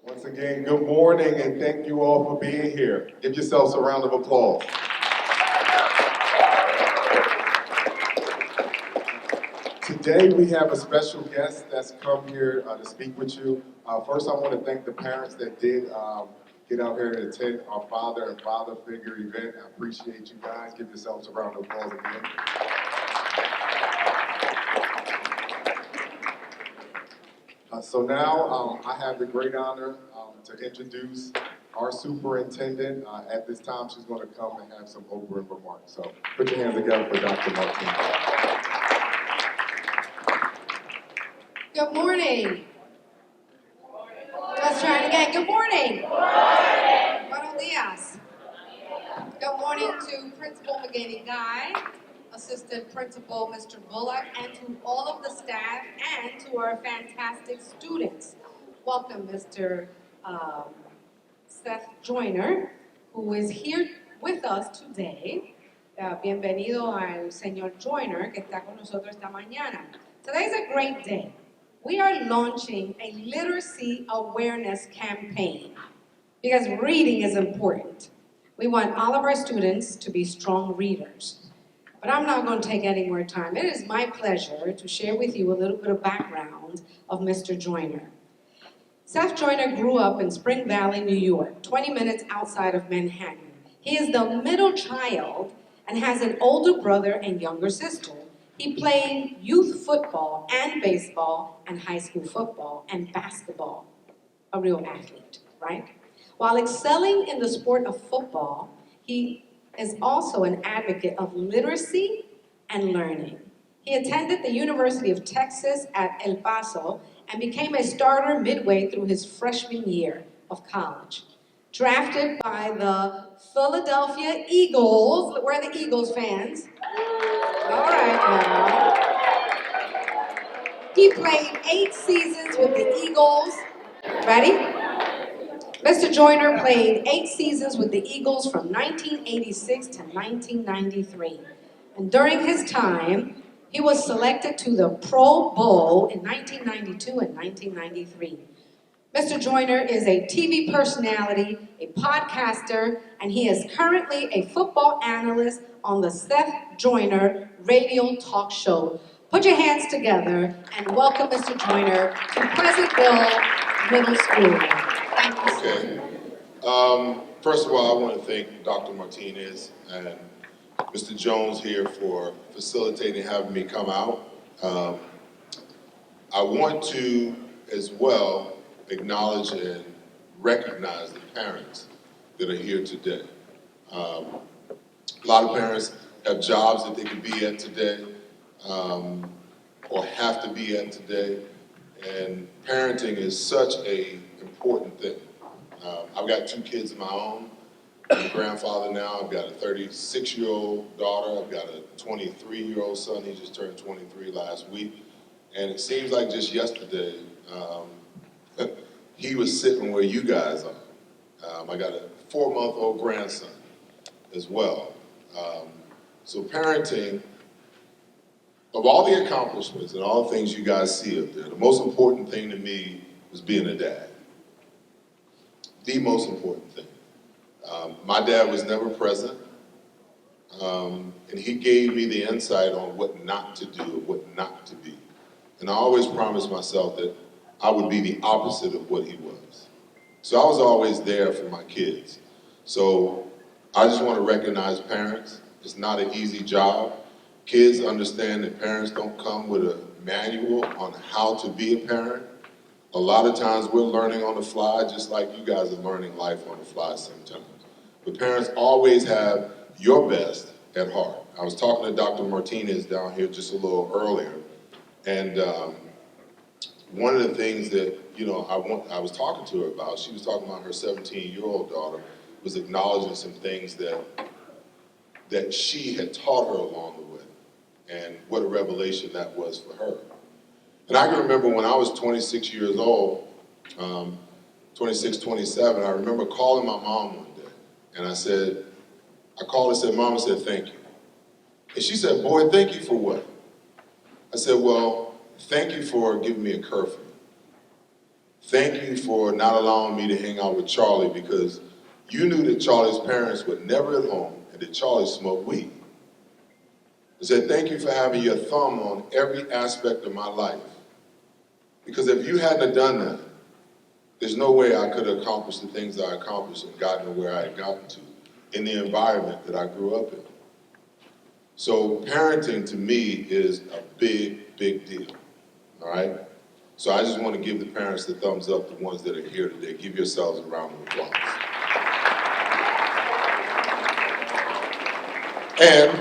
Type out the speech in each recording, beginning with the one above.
Once again, good morning and thank you all for being here. Give yourselves a round of applause. Today we have a special guest that's come here to speak with you. First, I want to thank the parents that did get out here and attend our father and father figure event. I appreciate you guys. Give yourselves a round of applause again. So now I have the great honor to introduce our superintendent. At this time, she's going to come and have some opening remarks. So put your hands together for Dr. Martin. Good morning. Let's try it again. Good morning. Buenos dias. Good morning to Principal McGaney Guy, Assistant Principal Mr. Bullock, and to all of the staff and to our fantastic students. Welcome, Mr. Seth Joyner, who is here with us today. Bienvenido al señor Joyner, que está con nosotros esta mañana. Today's a great day. We are launching a literacy awareness campaign because reading is important. We want all of our students to be strong readers. But I'm not going to take any more time. It is my pleasure to share with you a little bit of background of Mr. Joyner. Seth Joyner grew up in Spring Valley, New York, 20 minutes outside of Manhattan. He is the middle child and has an older brother and younger sister. He played youth football and baseball and high school football and basketball. A real athlete, right? While excelling in the sport of football, he is also an advocate of literacy and learning. He attended the University of Texas at El Paso and became a starter midway through his freshman year of college. Drafted by the Philadelphia Eagles. Where are the Eagles fans? All right now. He played 8 seasons with the Eagles. Ready? Mr. Joyner played 8 seasons with the Eagles from 1986 to 1993. And during his time, he was selected to the Pro Bowl in 1992 and 1993. Mr. Joyner is a TV personality, a podcaster, and he is currently a football analyst on the Seth Joyner radio talk show. Put your hands together and welcome Mr. Joyner to Pleasantville Middle School. Thank you, sir. Okay. First of all, I want to thank Dr. Martinez and Mr. Jones here for facilitating having me come out. I want to, as well, acknowledge and recognize the parents that are here today. A lot of parents have jobs that they could be at today or have to be at today, and parenting is such an important thing. I've got 2 kids of my own. I'm a grandfather now. I've got a 36-year-old daughter. I've got a 23-year-old son. He just turned 23 last week. And it seems like just yesterday, he was sitting where you guys are. I got a 4-month-old grandson as well. So parenting, of all the accomplishments and all the things you guys see up there, the most important thing to me was being a dad. The most important thing. My dad was never present, and he gave me the insight on what not to do, what not to be. And I always promised myself that I would be the opposite of what he was. So I was always there for my kids. So I just want to recognize parents. It's not an easy job. Kids understand that parents don't come with a manual on how to be a parent. A lot of times we're learning on the fly, just like you guys are learning life on the fly sometimes. But parents always have your best at heart. I was talking to Dr. Martinez down here just a little earlier, and one of the things that I was talking to her about, she was talking about her 17-year-old daughter, was acknowledging some things that she had taught her along the way, and what a revelation that was for her. And I can remember when I was 26 years old, 26, 27, I remember calling my mom one day, and I called and said, Mom, I said, thank you. And she said, boy, thank you for what? I said, well, thank you for giving me a curfew. Thank you for not allowing me to hang out with Charlie because you knew that Charlie's parents were never at home and that Charlie smoked weed. I said, thank you for having your thumb on every aspect of my life. Because if you hadn't have done that, there's no way I could have accomplished the things that I accomplished and gotten to where I had gotten to in the environment that I grew up in. So parenting to me is a big, big deal, all right? So I just want to give the parents the thumbs up, the ones that are here today. Give yourselves a round of applause. And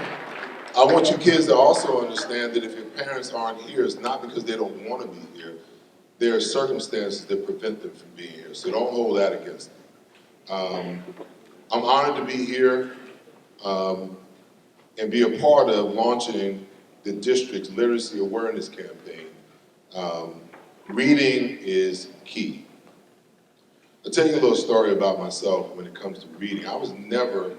I want you kids to also understand that if your parents aren't here, it's not because they don't want to be here. There are circumstances that prevent them from being here, so don't hold that against them. I'm honored to be here and be a part of launching the district's literacy awareness campaign. Reading is key. I'll tell you a little story about myself when it comes to reading. I was never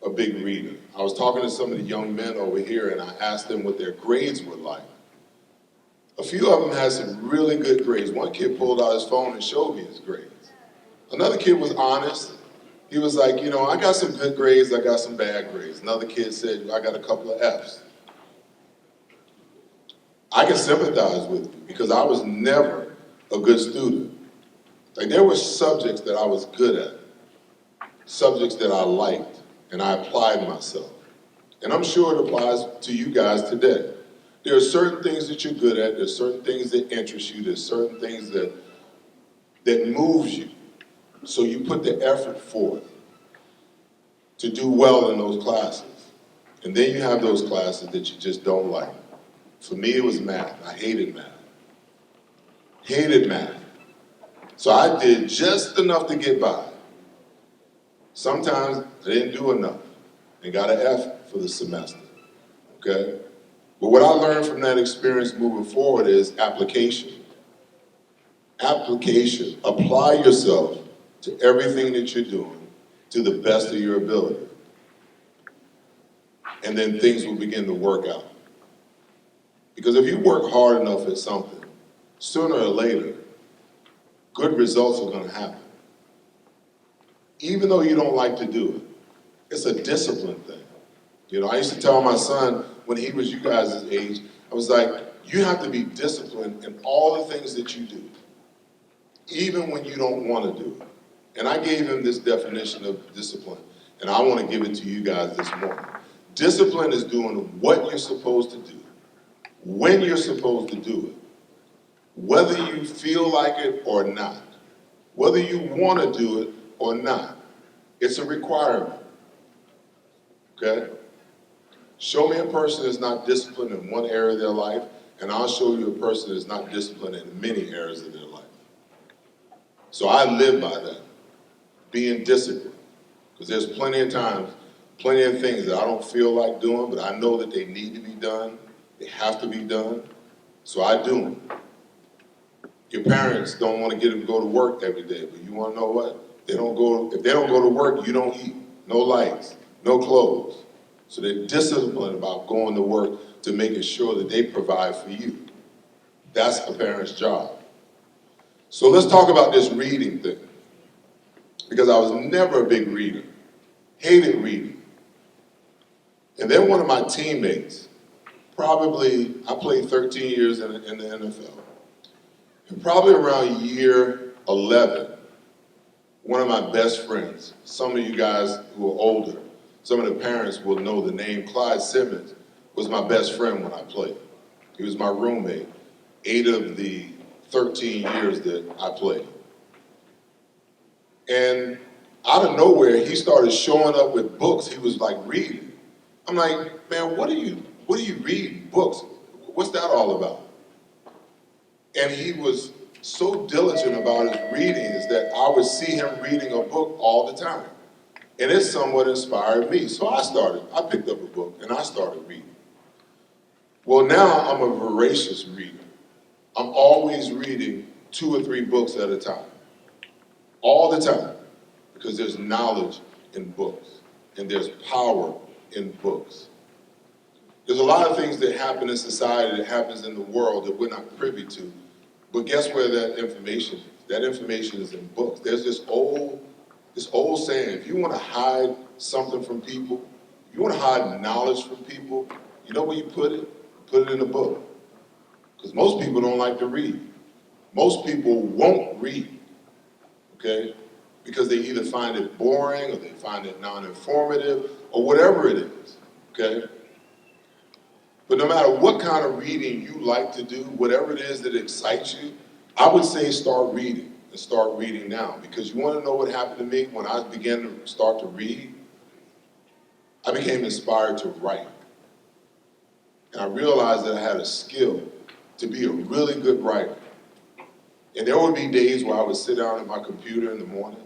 a big reader. I was talking to some of the young men over here and I asked them what their grades were like. A few of them had some really good grades. One kid pulled out his phone and showed me his grades. Another kid was honest. He was like, you know, I got some good grades, I got some bad grades. Another kid said, I got a couple of Fs. I can sympathize with you because I was never a good student. Like there were subjects that I was good at, subjects that I liked, and I applied myself. And I'm sure it applies to you guys today. There are certain things that you're good at, there's certain things that interest you, there's certain things that moves you. So you put the effort forth to do well in those classes. And then you have those classes that you just don't like. For me, it was math. I hated math. Hated math. So I did just enough to get by. Sometimes I didn't do enough and got an F for the semester, okay? But what I learned from that experience moving forward is application. Application. Apply yourself to everything that you're doing to the best of your ability. And then things will begin to work out. Because if you work hard enough at something, sooner or later, good results are going to happen. Even though you don't like to do it. It's a discipline thing. You know, I used to tell my son when he was you guys' age, I was like, you have to be disciplined in all the things that you do, even when you don't want to do it. And I gave him this definition of discipline, and I want to give it to you guys this morning. Discipline is doing what you're supposed to do, when you're supposed to do it, whether you feel like it or not, whether you want to do it or not. It's a requirement, okay? Show me a person that's not disciplined in one area of their life, and I'll show you a person that's not disciplined in many areas of their life. So I live by that, being disciplined, because there's plenty of times, plenty of things that I don't feel like doing, but I know that they need to be done, they have to be done, so I do them. Your parents don't want to get them to go to work every day, but you want to know what? If they don't go to work, you don't eat. No lights, no clothes. So they're disciplined about going to work to making sure that they provide for you. That's a parent's job. So let's talk about this reading thing. Because I was never a big reader. Hated reading. And then one of my teammates, I played 13 years in the NFL. And probably around year 11, one of my best friends, some of you guys who are older, some of the parents will know the name Clyde Simmons, was my best friend when I played. He was my roommate 8 of the 13 years that I played. And out of nowhere, he started showing up with books he was like reading. I'm like, man, what are you reading? Books? What's that all about? And he was so diligent about his readings that I would see him reading a book all the time. And it somewhat inspired me. So I picked up a book and I started reading. Well, now I'm a voracious reader. I'm always reading 2 or 3 books at a time. All the time. Because there's knowledge in books. And there's power in books. There's a lot of things that happen in society, that happens in the world that we're not privy to. But guess where that information is? That information is in books. There's this old saying, if you want to hide something from people, if you want to hide knowledge from people, you know where you put it? Put it in a book. Because most people don't like to read. Most people won't read, okay? Because they either find it boring or they find it non-informative or whatever it is, okay? But no matter what kind of reading you like to do, whatever it is that excites you, I would say start reading and start reading now. Because you want to know what happened to me when I began to start to read? I became inspired to write. And I realized that I had a skill to be a really good writer. And there would be days where I would sit down at my computer in the morning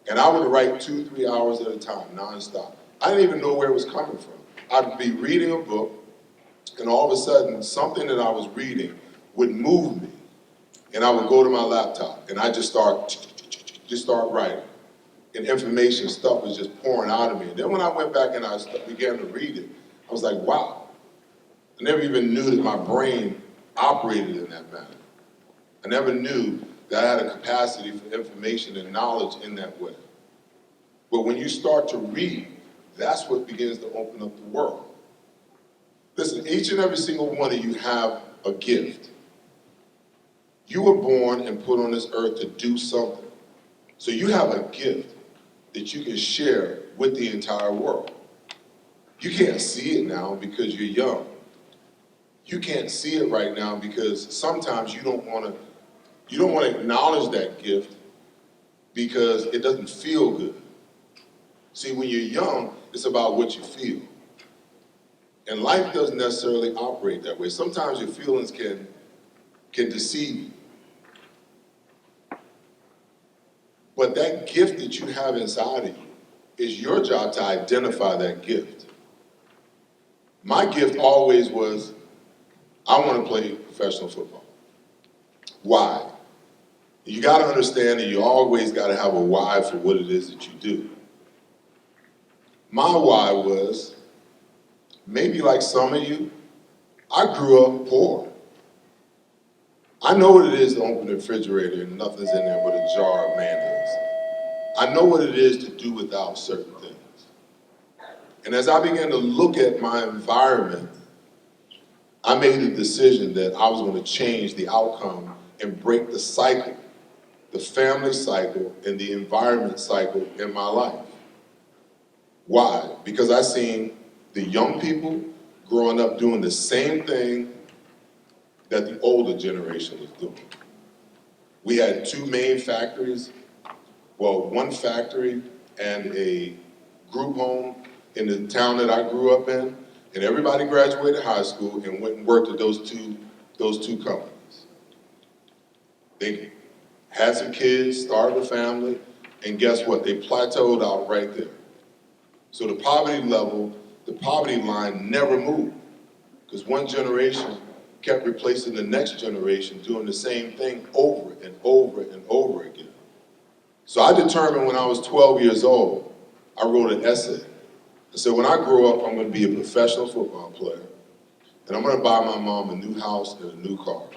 and I would write 2-3 hours at a time, nonstop. I didn't even know where it was coming from. I'd be reading a book, and all of a sudden, something that I was reading would move me. And I would go to my laptop, and I just start writing. And information, stuff was just pouring out of me. And then when I went back and I began to read it, I was like, wow. I never even knew that my brain operated in that manner. I never knew that I had a capacity for information and knowledge in that way. But when you start to read, that's what begins to open up the world. Listen, each and every single one of you have a gift. You were born and put on this earth to do something. So you have a gift that you can share with the entire world. You can't see it now because you're young. You can't see it right now because sometimes you don't want to acknowledge that gift because it doesn't feel good. See, when you're young, it's about what you feel. And life doesn't necessarily operate that way. Sometimes your feelings can deceive you. But that gift that you have inside of you, it's your job to identify that gift. My gift always was, I want to play professional football. Why? You got to understand that you always got to have a why for what it is that you do. My why was, maybe like some of you, I grew up poor. I know what it is to open the refrigerator and nothing's in there but a jar of mayonnaise. I know what it is to do without certain things. And as I began to look at my environment, I made a decision that I was going to change the outcome and break the cycle, the family cycle and the environment cycle in my life. Why? Because I seen the young people growing up doing the same thing that the older generation was doing. We had two main factories, well, one factory and a group home in the town that I grew up in, and everybody graduated high school and went and worked at those two companies. They had some kids, started a family, and guess what? They plateaued out right there. So the poverty level, the poverty line never moved, because one generation kept replacing the next generation doing the same thing over and over and over again. So I determined when I was 12 years old, I wrote an essay. I said, when I grow up, I'm going to be a professional football player, and I'm going to buy my mom a new house and a new car.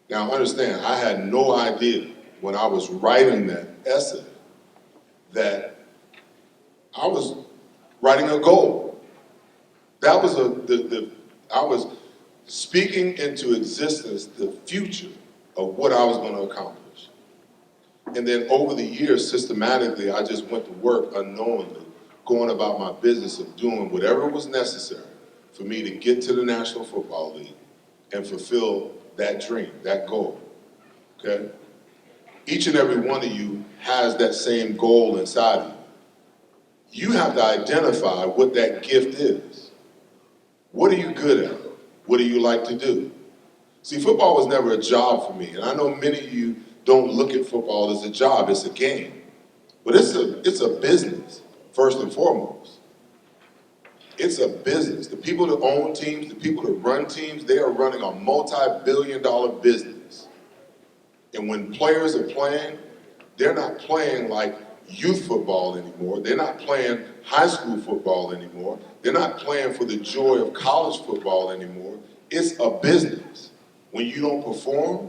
Now understand, I had no idea when I was writing that essay that I was writing a goal. That was I was speaking into existence the future of what I was going to accomplish. And then over the years, systematically, I just went to work unknowingly, going about my business of doing whatever was necessary for me to get to the National Football League and fulfill that dream, that goal, okay? Each and every one of you has that same goal inside of you. You have to identify what that gift is. What are you good at? What do you like to do? See, football was never a job for me, and I know many of you don't look at football as a job, it's a game. But it's a business, first and foremost. It's a business. The people that own teams, the people that run teams, they are running a multi-billion-dollar business. And when players are playing, they're not playing like youth football anymore. They're not playing high school football anymore. They're not playing for the joy of college football anymore. It's a business. When you don't perform,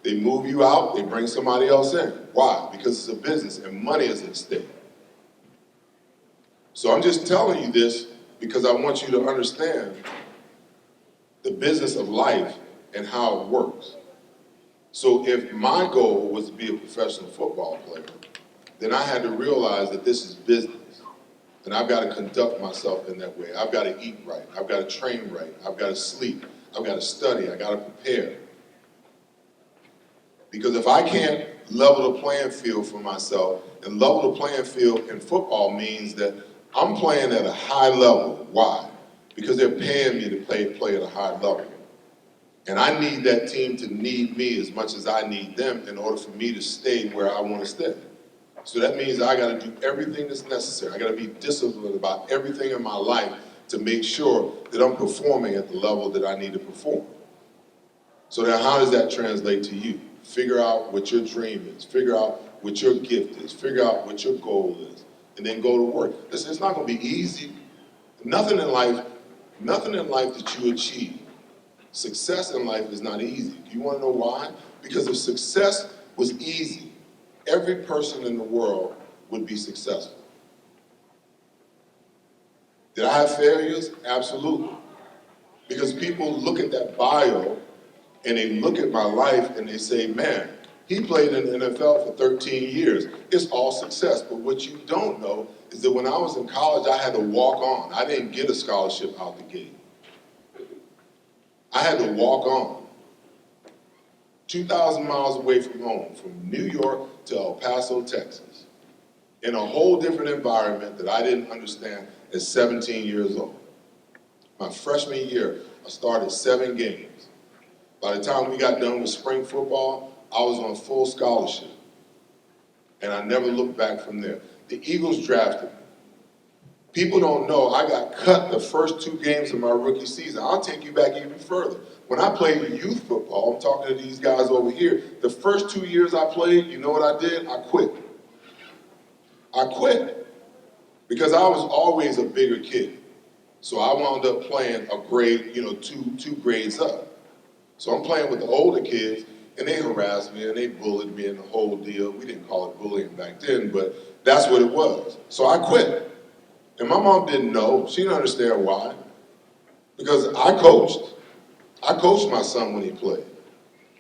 They move you out, they bring somebody else in. Why? Because it's a business and money is at stake. So I'm just telling you this because I want you to understand the business of life and how it works. So if my goal was to be a professional football player, then I had to realize that this is business. And I've got to conduct myself in that way. I've got to eat right. I've got to train right. I've got to sleep. I've got to study. I've got to prepare. Because if I can't level the playing field for myself, and level the playing field in football means that I'm playing at a high level. Why? Because they're paying me to play at a high level. And I need that team to need me as much as I need them in order for me to stay where I want to stay. So that means I got to do everything that's necessary. I got to be disciplined about everything in my life to make sure that I'm performing at the level that I need to perform. So then how does that translate to you? Figure out what your dream is. Figure out what your gift is. Figure out what your goal is. And then go to work. Listen, it's not going to be easy. Nothing in life that you achieve, success in life is not easy. Do you want to know why? Because if success was easy, every person in the world would be successful. Did I have failures? Absolutely. Because people look at that bio and they look at my life and they say, man, he played in the NFL for 13 years. It's all success. But what you don't know is that when I was in college, I had to walk on. I didn't get a scholarship out the gate. I had to walk on. 2,000 miles away from home, from New York to El Paso, Texas, in a whole different environment that I didn't understand at 17 years old. My freshman year, I started 7 games. By the time we got done with spring football, I was on full scholarship. And I never looked back from there. The Eagles drafted me. People don't know I got cut the first 2 games of my rookie season. I'll take you back even further. When I played youth football, I'm talking to these guys over here, the first 2 years I played, you know what I did? I quit. I quit because I was always a bigger kid. So I wound up playing a grade, two grades up. So I'm playing with the older kids, and they harassed me, and they bullied me, and the whole deal. We didn't call it bullying back then, but that's what it was. So I quit. And my mom didn't know. She didn't understand why. Because I coached. I coached my son when he played.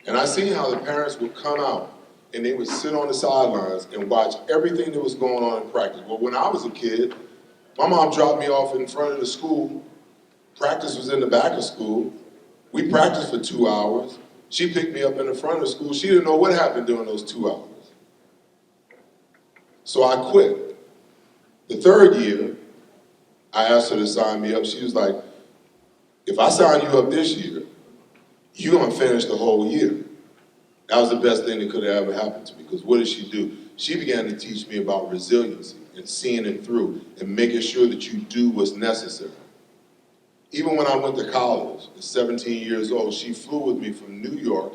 And I seen how the parents would come out, and they would sit on the sidelines and watch everything that was going on in practice. Well, when I was a kid, my mom dropped me off in front of the school. Practice was in the back of school. We practiced for 2 hours. She picked me up in the front of the school. She didn't know what happened during those 2 hours. So I quit. The 3rd year, I asked her to sign me up. She was like, if I sign you up this year, you're going to finish the whole year. That was the best thing that could have ever happened to me, because what did she do? She began to teach me about resiliency and seeing it through and making sure that you do what's necessary. Even when I went to college at 17 years old, she flew with me from New York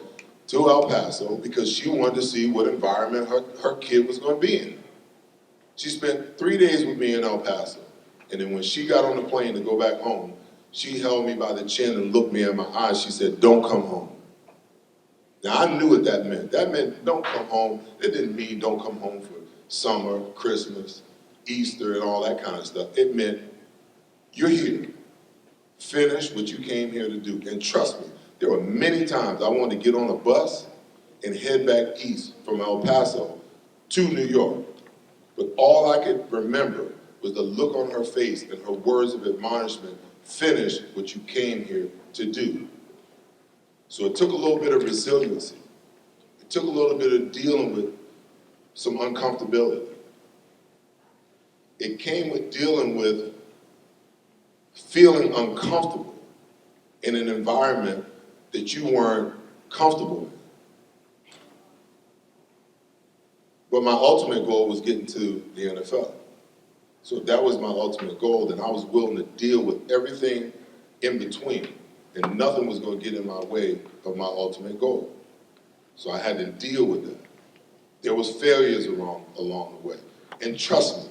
to El Paso because she wanted to see what environment her kid was going to be in. She spent 3 days with me in El Paso. And then when she got on the plane to go back home, she held me by the chin and looked me in my eyes. She said, don't come home. Now, I knew what that meant. That meant don't come home. It didn't mean don't come home for summer, Christmas, Easter, and all that kind of stuff. It meant you're here. Finish what you came here to do. And trust me, there were many times I wanted to get on a bus and head back east from El Paso to New York. But all I could remember was the look on her face and her words of admonishment, finish what you came here to do. So it took a little bit of resiliency. It took a little bit of dealing with some uncomfortability. It came with dealing with feeling uncomfortable in an environment that you weren't comfortable in. But my ultimate goal was getting to the NFL. So if that was my ultimate goal, then I was willing to deal with everything in between. And nothing was going to get in my way of my ultimate goal. So I had to deal with that. There was failures along the way. And trust me,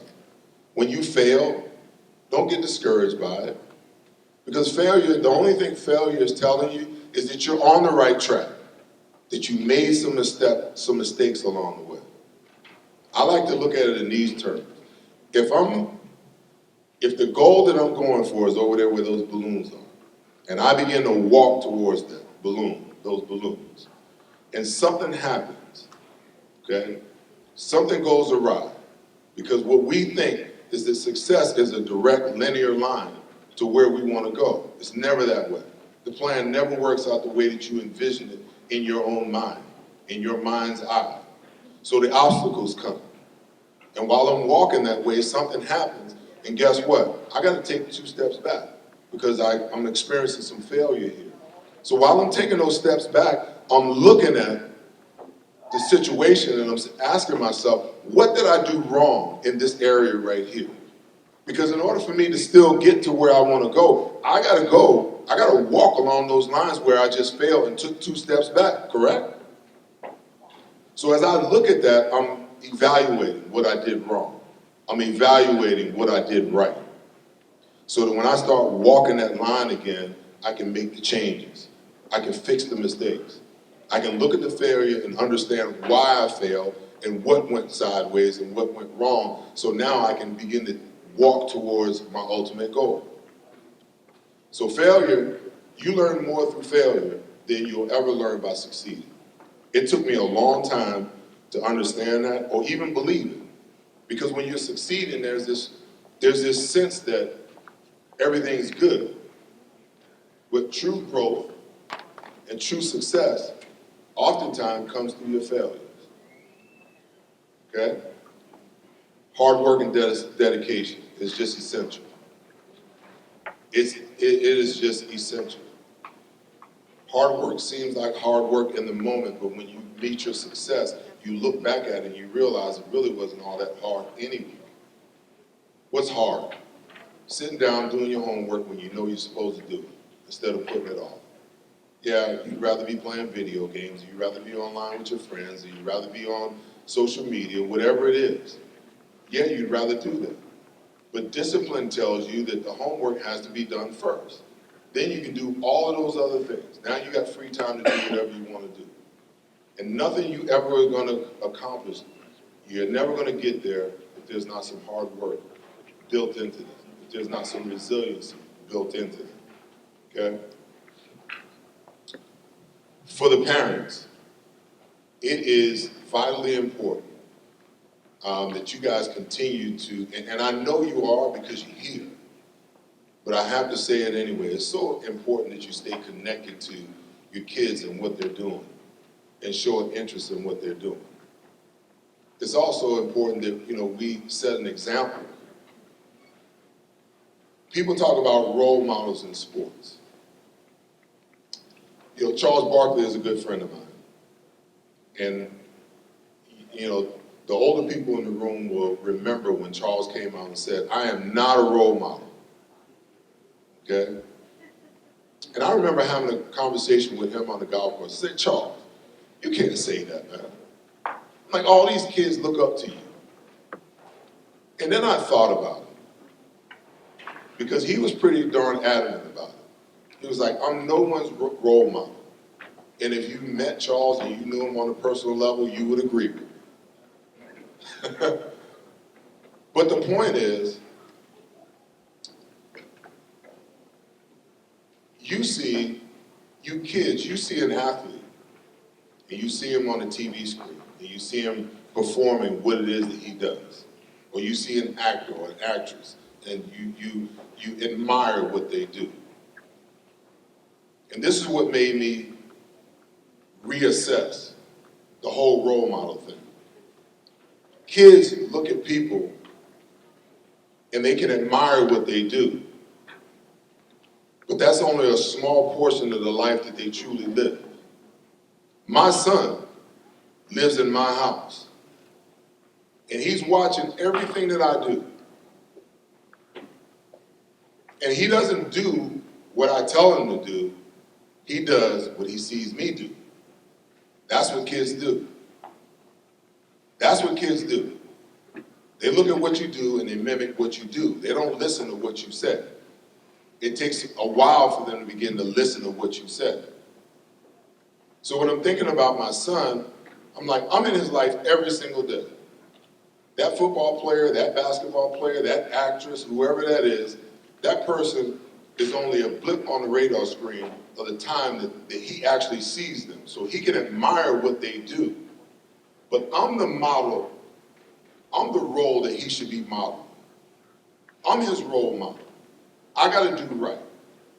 when you fail, don't get discouraged by it. Because failure, the only thing failure is telling you is that you're on the right track. that you made some mistakes along the way. I like to look at it in these terms. If the goal that I'm going for is over there where those balloons are, and I begin to walk towards those balloons, and something happens, okay? Something goes awry, because what we think is that success is a direct linear line to where we want to go. It's never that way. The plan never works out the way that you envision it in your own mind, in your mind's eye. So the obstacles come. And while I'm walking that way, something happens, and guess what? I got to take 2 steps back because I'm experiencing some failure here. So while I'm taking those steps back, I'm looking at the situation and I'm asking myself, what did I do wrong in this area right here? Because in order for me to still get to where I want to go, I got to walk along those lines where I just failed and took 2 steps back, correct? So as I look at that, I'm evaluating what I did wrong. I'm evaluating what I did right. So that when I start walking that line again, I can make the changes. I can fix the mistakes. I can look at the failure and understand why I failed and what went sideways and what went wrong. So now I can begin to walk towards my ultimate goal. So failure, you learn more through failure than you'll ever learn by succeeding. It took me a long time to understand that or even believe it. Because when you're succeeding, there's this sense that everything's good. But true growth and true success oftentimes comes through your failures. Okay? Hard work and dedication is just essential. It is just essential. Hard work seems like hard work in the moment, but when you meet your success, you look back at it and you realize it really wasn't all that hard anyway. What's hard? Sitting down doing your homework when you know you're supposed to do it, instead of putting it off. Yeah, you'd rather be playing video games, you'd rather be online with your friends, or you'd rather be on social media, whatever it is. Yeah, you'd rather do that. But discipline tells you that the homework has to be done first. Then you can do all of those other things. Now you got free time to do whatever you want to do. And nothing you ever are going to accomplish, you're never going to get there if there's not some hard work built into this, if there's not some resiliency built into it. Okay? For the parents, it is vitally important that you guys continue to, and I know you are because you're here, but I have to say it anyway. It's so important that you stay connected to your kids and what they're doing and show an interest in what they're doing. It's also important that, we set an example. People talk about role models in sports. Charles Barkley is a good friend of mine. And, the older people in the room will remember when Charles came out and said, I am not a role model. Okay? And I remember having a conversation with him on the golf course. I said, Charles, you can't say that, man. Like, all these kids look up to you. And then I thought about it. Because he was pretty darn adamant about it. He was like, I'm no one's role model. And if you met Charles and you knew him on a personal level, you would agree with me. But the point is, you kids, you see an athlete, and you see him on the TV screen, and you see him performing what it is that he does. Or you see an actor or an actress, and you admire what they do. And this is what made me reassess the whole role model thing. Kids look at people and they can admire what they do. But that's only a small portion of the life that they truly live. My son lives in my house. And he's watching everything that I do. And he doesn't do what I tell him to do. He does what he sees me do. That's what kids do. That's what kids do. They look at what you do and they mimic what you do. They don't listen to what you say. It takes a while for them to begin to listen to what you said. So when I'm thinking about my son, I'm like, I'm in his life every single day. That football player, that basketball player, that actress, whoever that is, that person is only a blip on the radar screen of the time that he actually sees them. So he can admire what they do. But I'm the model, I'm the role that he should be modeled. I'm his role model. I gotta do right.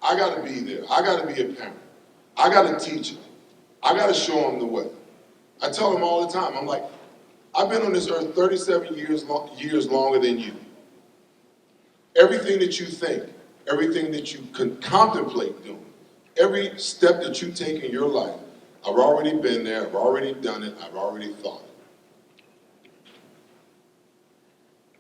I gotta be there. I gotta be a parent. I gotta teach him. I gotta show him the way. I tell him all the time, I'm like, I've been on this earth 37 years longer than you. Everything that you think, everything that you can contemplate doing, every step that you take in your life, I've already been there, I've already done it, I've already thought it.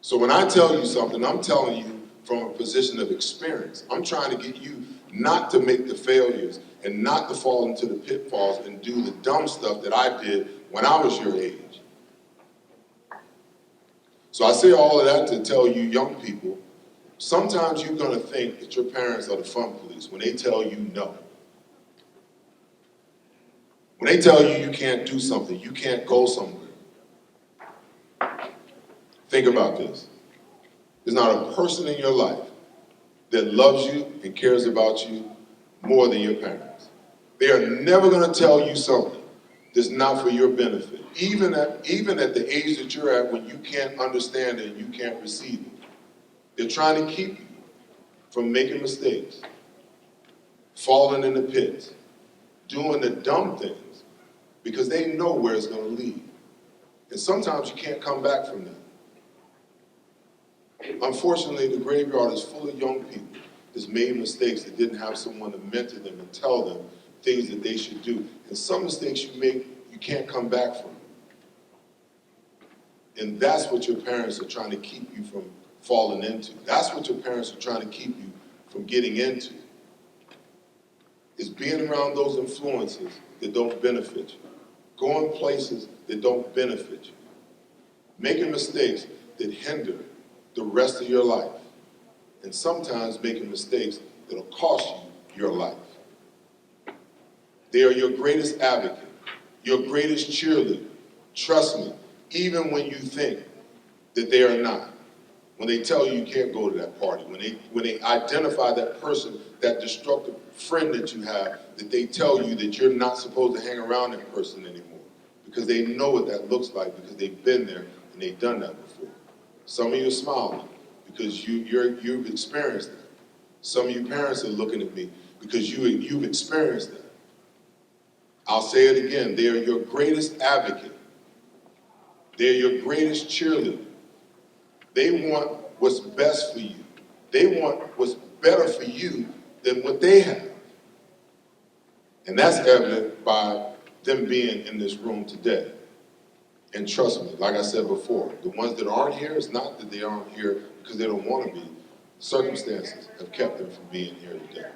So when I tell you something, I'm telling you from a position of experience. I'm trying to get you not to make the failures and not to fall into the pitfalls and do the dumb stuff that I did when I was your age. So I say all of that to tell you young people, sometimes you're going to think that your parents are the fun police when they tell you no. When they tell you you can't do something, you can't go somewhere. Think about this. There's not a person in your life that loves you and cares about you more than your parents. They are never going to tell you something that's not for your benefit, even at the age that you're at when you can't understand it and you can't receive it. They're trying to keep you from making mistakes, falling in the pits, doing the dumb things, because they know where it's going to lead. And sometimes you can't come back from that. Unfortunately, the graveyard is full of young people that's made mistakes that didn't have someone to mentor them and tell them things that they should do. And some mistakes you make, you can't come back from. And that's what your parents are trying to keep you from falling into. That's what your parents are trying to keep you from getting into. Is being around those influences that don't benefit you. Going places that don't benefit you. Making mistakes that hinder the rest of your life. And sometimes making mistakes that'll cost you your life. They are your greatest advocate, your greatest cheerleader. Trust me, even when you think that they are not. When they tell you you can't go to that party, when they identify that person, that destructive friend that you have, that they tell you that you're not supposed to hang around that person anymore. Because they know what that looks like, because they've been there and they've done that before. Some of you are smiling because you've experienced that. Some of you parents are looking at me because you've experienced that. I'll say it again, they are your greatest advocate. They're your greatest cheerleader. They want what's best for you. They want what's better for you than what they have. And that's evident by them being in this room today. And trust me, like I said before, the ones that aren't here, it's not that they aren't here because they don't want to be. Circumstances have kept them from being here today.